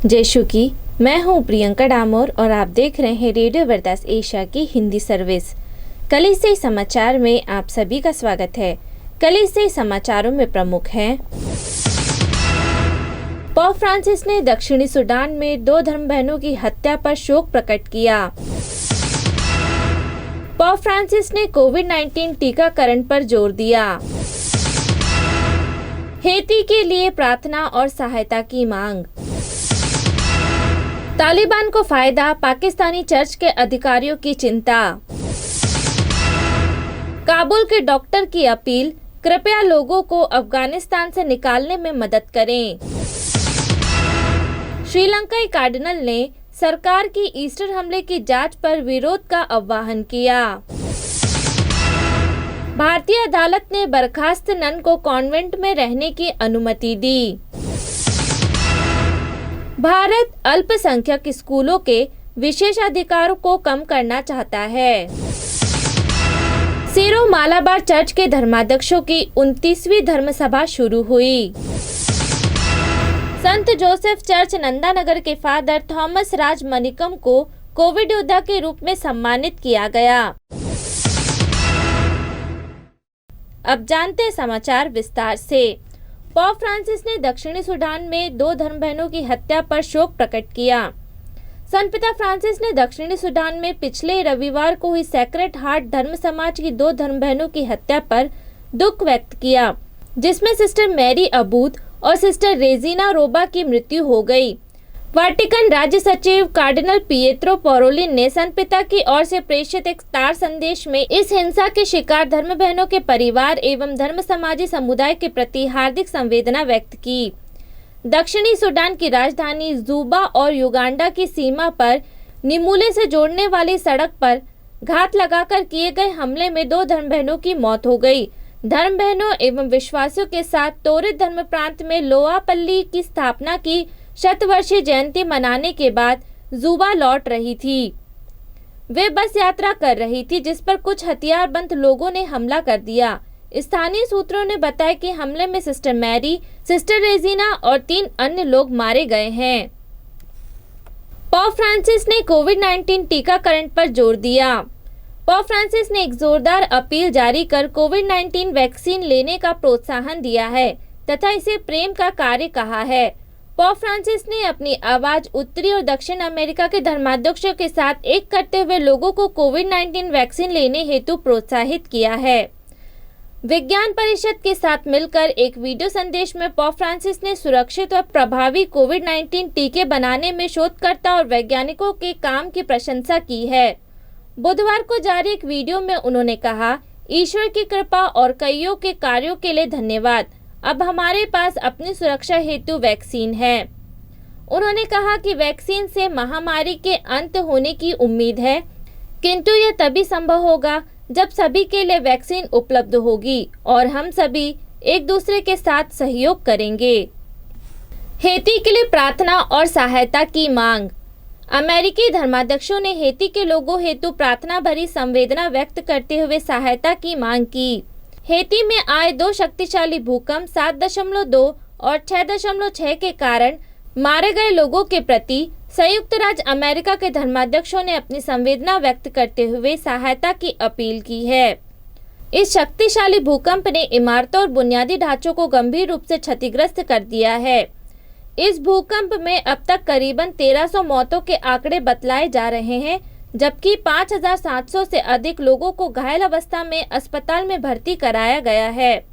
जयशु की मैं हूं प्रियंका डामोर और आप देख रहे हैं रेडियो वर्दास एशिया की हिंदी सर्विस। कलीसियाई समाचार में आप सभी का स्वागत है। कलीसियाई समाचारों में प्रमुख हैं। पोप फ्रांसिस ने दक्षिणी सूडान में 2 धर्म बहनों की हत्या पर शोक प्रकट किया। पोप फ्रांसिस ने कोविड-19 टीकाकरण पर जोर दिया। हेती के लिए प्रार्थना और सहायता की मांग। तालिबान को फायदा, पाकिस्तानी चर्च के अधिकारियों की चिंता। काबुल के डॉक्टर की अपील, कृपया लोगों को अफगानिस्तान से निकालने में मदद करें। श्रीलंकाई कार्डिनल ने सरकार की ईस्टर हमले की जांच पर विरोध का आह्वान किया। भारतीय अदालत ने बर्खास्त नन को कॉन्वेंट में रहने की अनुमति दी। भारत अल्पसंख्यक स्कूलों के विशेषाधिकारों को कम करना चाहता है। सीरो मालाबार चर्च के धर्माध्यक्षों की 29वीं धर्म सभा शुरू हुई। संत जोसेफ चर्च नंदानगर के फादर थॉमस राज मनिकम को कोविड योद्धा के रूप में सम्मानित किया गया। अब जानते हैं समाचार विस्तार से। पोप फ्रांसिस ने दक्षिणी सूडान में 2 धर्म बहनों की हत्या पर शोक प्रकट किया। संत पिता फ्रांसिस ने दक्षिणी सूडान में पिछले रविवार को हुई सैक्रेड हार्ट धर्म समाज की 2 धर्म बहनों की हत्या पर दुख व्यक्त किया, जिसमें सिस्टर मैरी अबूद और सिस्टर रेजिना रोबा की मृत्यु हो गई। वाटिकन राज्य सचिव कार्डिनल पिएत्रो पारोलिन ने संत पिता की ओर से प्रेषित एक तार संदेश में इस हिंसा के शिकार धर्म बहनों के परिवार एवं धर्म समाजी समुदाय के प्रति हार्दिक संवेदना व्यक्त की। दक्षिणी सूडान की राजधानी जूबा और युगांडा की सीमा पर निमूले से जोड़ने वाली सड़क पर घात लगाकर किए गए हमले में 2 धर्म बहनों की मौत हो गई। धर्म बहनों एवं विश्वासियों के साथ तोरित धर्म प्रांत में लोआपल्ली की स्थापना की शतवर्षीय जयंती मनाने के बाद जूबा लौट रही थी। वे बस यात्रा कर रही थी जिस पर कुछ हथियारबंद लोगों ने हमला कर दिया। स्थानीय सूत्रों ने बताया कि हमले में सिस्टर मैरी, सिस्टर रेजिना और 3 अन्य लोग मारे गए हैं। पोप फ्रांसिस ने कोविड-19 टीकाकरण पर जोर दिया। पोप फ्रांसिस ने एक जोरदार अपील जारी कर कोविड-19 वैक्सीन लेने का प्रोत्साहन दिया है तथा इसे प्रेम का कार्य कहा है। पोप फ्रांसिस ने अपनी आवाज उत्तरी और दक्षिण अमेरिका के धर्माध्यक्षों के साथ एक करते हुए लोगों को कोविड-19 वैक्सीन लेने हेतु प्रोत्साहित किया है। विज्ञान परिषद के साथ मिलकर एक वीडियो संदेश में पोप फ्रांसिस ने सुरक्षित और प्रभावी कोविड-19 टीके बनाने में शोधकर्ता और वैज्ञानिकों के काम की प्रशंसा की है। बुधवार को जारी एक वीडियो में उन्होंने कहा, ईश्वर की कृपा और कईयों के कार्यों के लिए धन्यवाद। अब हमारे पास अपनी सुरक्षा हेतु वैक्सीन है। उन्होंने कहा कि वैक्सीन से महामारी के अंत होने की उम्मीद है, किंतु यह तभी संभव होगा जब सभी के लिए वैक्सीन उपलब्ध होगी और हम सभी एक दूसरे के साथ सहयोग करेंगे। हेती के लिए प्रार्थना और सहायता की मांग। अमेरिकी धर्माध्यक्षों ने हेती के लोगों हेतु प्रार्थना भरी संवेदना व्यक्त करते हुए सहायता की मांग की। हेती में आए 2 शक्तिशाली भूकंप 7.2 और 6.6 के कारण मारे गए लोगों के प्रति संयुक्त राज्य अमेरिका के धर्माध्यक्षों ने अपनी संवेदना व्यक्त करते हुए सहायता की अपील की है। इस शक्तिशाली भूकंप ने इमारतों और बुनियादी ढांचों को गंभीर रूप से क्षतिग्रस्त कर दिया है। इस भूकंप में अब तक करीबन 1300 मौतों के आंकड़े बतलाए जा रहे हैं, जबकि 5700 से अधिक लोगों को घायल अवस्था में अस्पताल में भर्ती कराया गया है।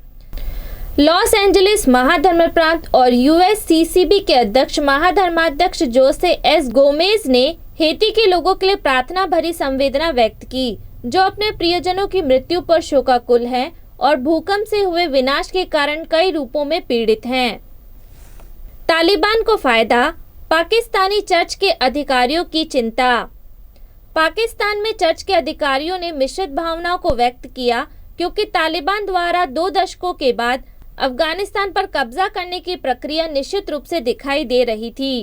लॉस एंजलिस महाधर्म प्रांत और यूएससीसीबी के अध्यक्ष महाधर्माध्यक्ष जोसे एस गोमेज ने हेती के लोगों के लिए प्रार्थना भरी संवेदना व्यक्त की, जो अपने प्रियजनों की मृत्यु पर शोकाकुल हैं और भूकंप से हुए विनाश के कारण कई रूपों में पीड़ित हैं। तालिबान को फायदा, पाकिस्तानी चर्च के अधिकारियों की चिंता। पाकिस्तान में चर्च के अधिकारियों ने मिश्रित भावनाओं को व्यक्त किया क्योंकि तालिबान द्वारा 2 दशकों के बाद अफगानिस्तान पर कब्जा करने की प्रक्रिया निश्चित रूप से दिखाई दे रही थी।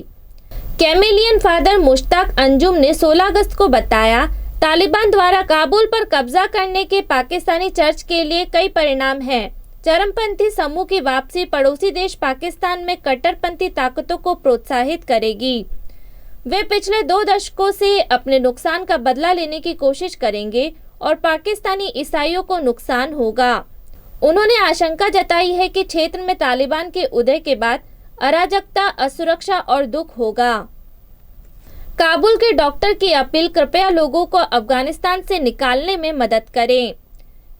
कैमिलियन फादर मुश्ताक अंजुम ने 16 अगस्त को बताया, तालिबान द्वारा काबुल पर कब्जा करने के पाकिस्तानी चर्च के लिए कई परिणाम हैं। चरमपंथी समूह की वापसी पड़ोसी देश पाकिस्तान में कट्टरपंथी ताकतों को प्रोत्साहित करेगी। वे पिछले 2 दशकों से अपने नुकसान का बदला लेने की कोशिश करेंगे और पाकिस्तानी ईसाइयों को नुकसान होगा। उन्होंने आशंका जताई है कि क्षेत्र में तालिबान के उदय के बाद अराजकता, असुरक्षा और दुख होगा। काबुल के डॉक्टर की अपील, कृपया लोगों को अफगानिस्तान से निकालने में मदद करें।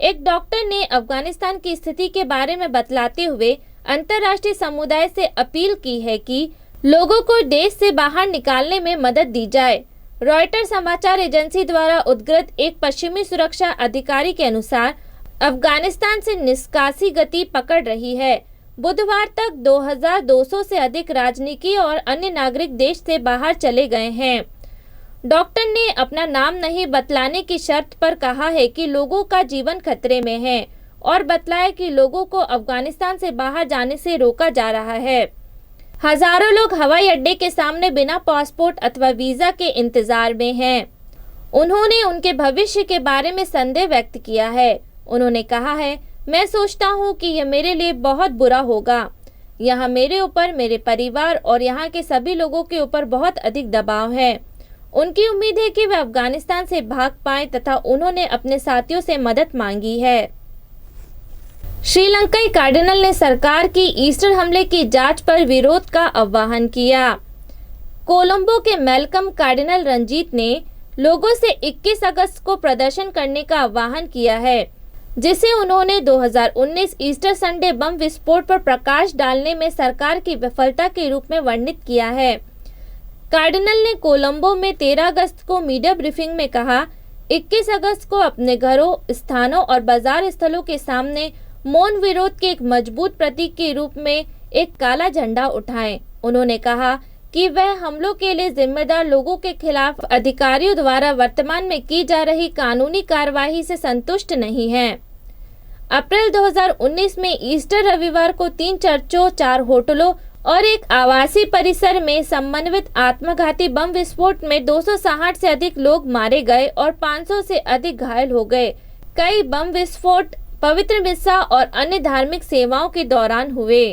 एक डॉक्टर ने अफगानिस्तान की स्थिति के बारे में बतलाते हुए अंतर्राष्ट्रीय समुदाय से अपील की है कि लोगों को देश से बाहर निकालने में मदद दी जाए। रॉयटर्स समाचार एजेंसी द्वारा उद्धृत एक पश्चिमी सुरक्षा अधिकारी के अनुसार अफगानिस्तान से निष्कासी गति पकड़ रही है। बुधवार तक 2200 से अधिक राजनीतिक और अन्य नागरिक देश से बाहर चले गए हैं। डॉक्टर ने अपना नाम नहीं बतलाने की शर्त पर कहा है कि लोगों का जीवन खतरे में है और बतलाया कि लोगों को अफगानिस्तान से बाहर जाने से रोका जा रहा है। हजारों लोग हवाई अड्डे के सामने बिना पासपोर्ट अथवा वीजा के इंतजार में हैं। उन्होंने उनके भविष्य के बारे में संदेह व्यक्त किया है। उन्होंने कहा है, मैं सोचता हूँ कि यह मेरे लिए बहुत बुरा होगा। यहाँ मेरे ऊपर, मेरे परिवार और यहाँ के सभी लोगों के ऊपर बहुत अधिक दबाव है। उनकी उम्मीद है कि वे अफगानिस्तान से भाग पाएं तथा उन्होंने अपने साथियों से मदद मांगी है। श्रीलंकाई कार्डिनल ने सरकार की ईस्टर हमले की जांच पर विरोध का आह्वान किया। कोलंबो के मेलकम कार्डिनल रंजीत ने लोगों से 21 अगस्त को प्रदर्शन करने का आह्वान किया है, जिसे उन्होंने 2019 ईस्टर संडे बम विस्फोट पर प्रकाश डालने में सरकार की विफलता के रूप में वर्णित किया है। कार्डिनल ने कोलंबो में 13 अगस्त को मीडिया ब्रीफिंग में कहा, 21 अगस्त को अपने घरों, स्थानों और बाजार स्थलों के सामने मौन विरोध के एक मजबूत प्रतीक के रूप में एक काला झंडा उठाएं। उन्होंने कहा कि वह हमलों के लिए जिम्मेदार लोगों के खिलाफ अधिकारियों द्वारा वर्तमान में की जा रही कानूनी कार्रवाई से संतुष्ट नहीं हैं। अप्रैल 2019 में ईस्टर रविवार को 3 चर्चों, 4 होटलों और एक आवासीय परिसर में समन्वित आत्मघाती बम विस्फोट में 260 से अधिक लोग मारे गए और 500 से अधिक घायल हो गए। कई बम विस्फोट पवित्र मिस्सा और अन्य धार्मिक सेवाओं के दौरान हुए।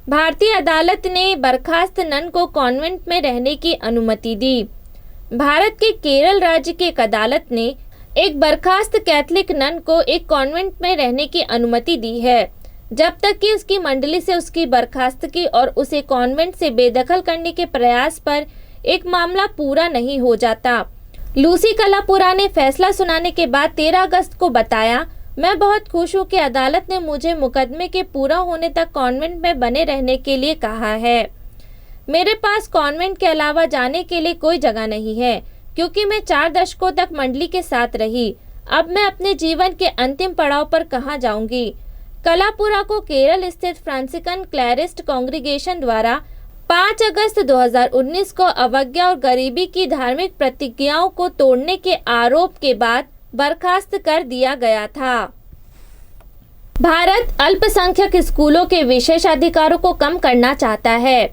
भारतीय अदालत ने बर्खास्त नन को कॉन्वेंट में रहने की अनुमति दी। भारत के केरल राज्य की एक अदालत ने एक बर्खास्त कैथोलिक नन को एक कॉन्वेंट में रहने की अनुमति दी है, जब तक कि उसकी मंडली से उसकी बर्खास्तगी और उसे कॉन्वेंट से बेदखल करने के प्रयास पर एक मामला पूरा नहीं हो जाता। लूसी कलापुरा ने फैसला सुनाने के बाद 13 अगस्त को बताया, मैं बहुत खुश हूँ कि अदालत ने मुझे मुकदमे के पूरा होने तक कॉन्वेंट में बने रहने के लिए कहा है। मेरे पास कॉन्वेंट के अलावा जाने के लिए कोई जगह नहीं है, क्योंकि मैं 4 दशकों तक मंडली के साथ रही। अब मैं अपने जीवन के अंतिम पड़ाव पर कहाँ जाऊंगी। कलापुरा को केरल स्थित फ्रांसिकन क्लैरिस्ट कांग्रीगेशन द्वारा 5 अगस्त 2019 को अवज्ञा और गरीबी की धार्मिक प्रतिज्ञाओं को तोड़ने के आरोप के बाद बर्खास्त कर दिया गया था। भारत अल्पसंख्यक स्कूलों के विशेषाधिकारों को कम करना चाहता है।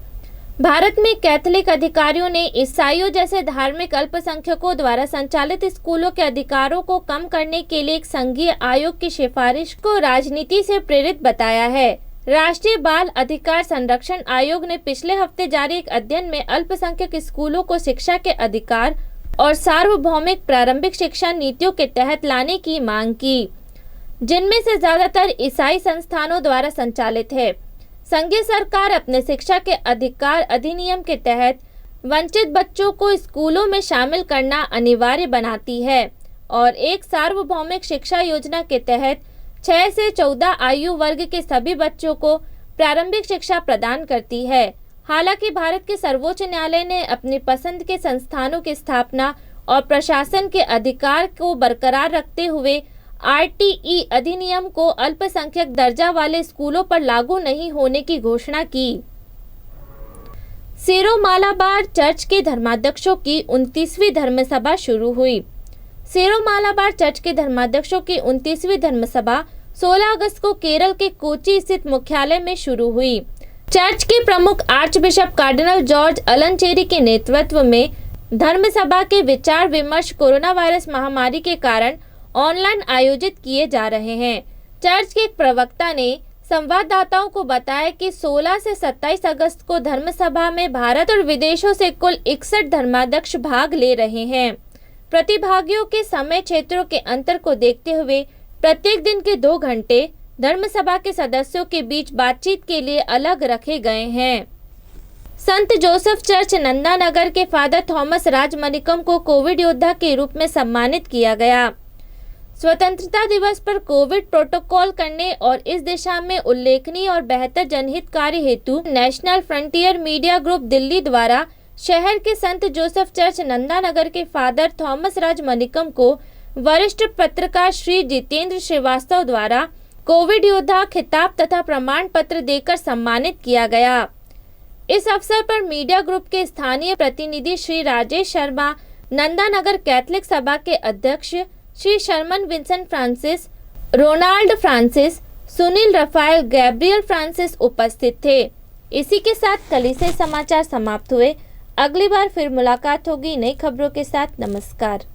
भारत में कैथोलिक अधिकारियों ने ईसाइयों जैसे धार्मिक अल्पसंख्यकों द्वारा संचालित स्कूलों के अधिकारों को कम करने के लिए एक संघीय आयोग की सिफारिश को राजनीति से प्रेरित बताया है। राष्ट्रीय बाल अधिकार संरक्षण आयोग ने पिछले हफ्ते जारी एक अध्ययन में अल्पसंख्यक स्कूलों को शिक्षा के अधिकार और सार्वभौमिक प्रारंभिक शिक्षा नीतियों के तहत लाने की मांग की, जिनमें से ज्यादातर ईसाई संस्थानों द्वारा संचालित है। संघीय सरकार अपने शिक्षा के अधिकार अधिनियम के तहत वंचित बच्चों को स्कूलों में शामिल करना अनिवार्य बनाती है और एक सार्वभौमिक शिक्षा योजना के तहत 6 से 14 आयु वर्ग के सभी बच्चों को प्रारंभिक शिक्षा प्रदान करती है। हालांकि भारत के सर्वोच्च न्यायालय ने अपनी पसंद के संस्थानों की स्थापना और प्रशासन के अधिकार को बरकरार रखते हुए RTE अधिनियम को अल्पसंख्यक दर्जा वाले स्कूलों पर लागू नहीं होने की घोषणा की। सीरो मालाबार चर्च के धर्माध्यक्षों की 29वीं धर्मसभा शुरू हुई। सीरो मालाबार चर्च के धर्माध्यक्षों की 29वीं धर्मसभा 16 अगस्त को केरल के कोची स्थित मुख्यालय में शुरू हुई। चर्च के प्रमुख आर्चबिशप कार्डिनल जॉर्ज अलनचेरी के नेतृत्व में धर्मसभा के विचार विमर्श कोरोना वायरस महामारी के कारण ऑनलाइन आयोजित किए जा रहे हैं। चर्च के एक प्रवक्ता ने संवाददाताओं को बताया कि 16 से 27 अगस्त को धर्मसभा में भारत और विदेशों से कुल 61 धर्माध्यक्ष भाग ले रहे हैं। प्रतिभागियों के समय क्षेत्रों के अंतर को देखते हुए प्रत्येक दिन के 2 घंटे धर्मसभा के सदस्यों के बीच बातचीत के लिए अलग रखे गए हैं। संत जोसेफ चर्च नंदानगर के फादर थॉमस राजमनिकम को कोविड योद्धा के रूप में सम्मानित किया गया। स्वतंत्रता दिवस पर कोविड प्रोटोकॉल करने और इस दिशा में उल्लेखनीय और बेहतर जनहित कार्य हेतु national frontier media group Delhi द्वारा शहर के संत जोसेफ चर्च नंदानगर के फादर थॉमस राजमनिकम को वरिष्ठ पत्रकार श्री जितेंद्र श्रीवास्तव द्वारा कोविड योद्धा खिताब तथा प्रमाण पत्र देकर सम्मानित किया गया। इस अवसर पर मीडिया ग्रुप के स्थानीय प्रतिनिधि श्री राजेश शर्मा, नंदानगर कैथलिक सभा के अध्यक्ष Shri Sherman Vincent Francis, Ronald Francis, Sunil Raphael, Gabriel Francis उपस्थित थे। इसी के साथ कलीसिया समाचार समाप्त हुए। अगली बार फिर मुलाकात होगी नई खबरों के साथ। नमस्कार।